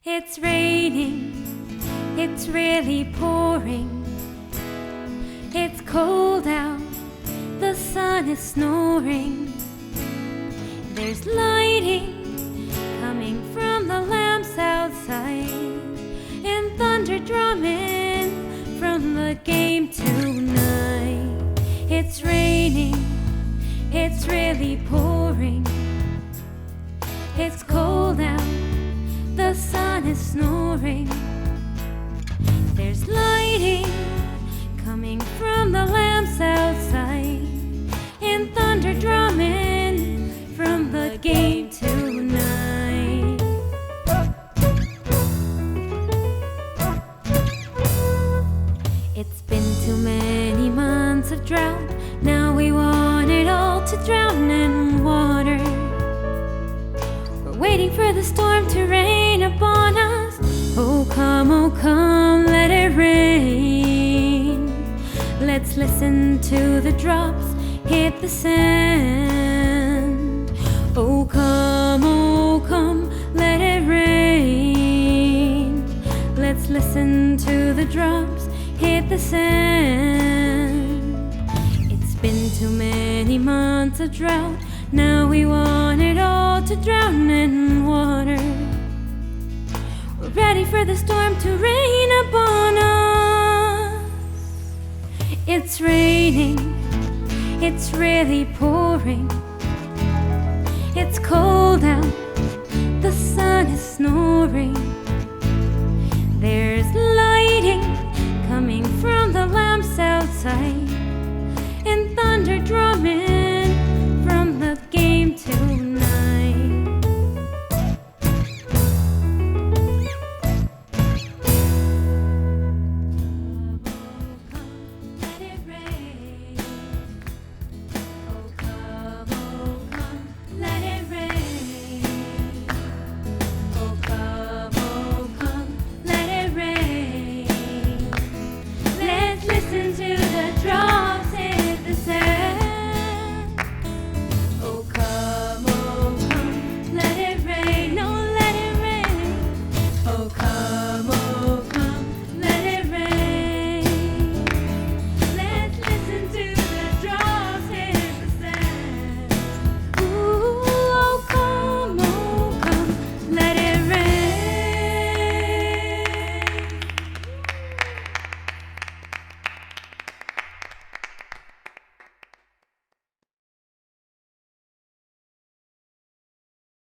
It's raining, it's really pouring. It's cold out, the sun is snoring. There's lighting coming from the lamps outside, and thunder drumming from the game tonight. It's raining, it's really pouring. It's cold out, the sun is snoring. There's lighting coming from the lamps outside, and thunder drumming from the game tonight. It's been too many months of drought. Now we want it all to drown in water. We're waiting for the storm to rain upon us. Oh come, let it rain. Let's listen to the drops hit the sand. Oh come, let it rain. Let's listen to the drops hit the sand. It's been too many months of drought. Now we want it all to drown in water. We're ready for the storm to rain upon us. It's raining, it's really pouring. It's cold out, the sun is snoring.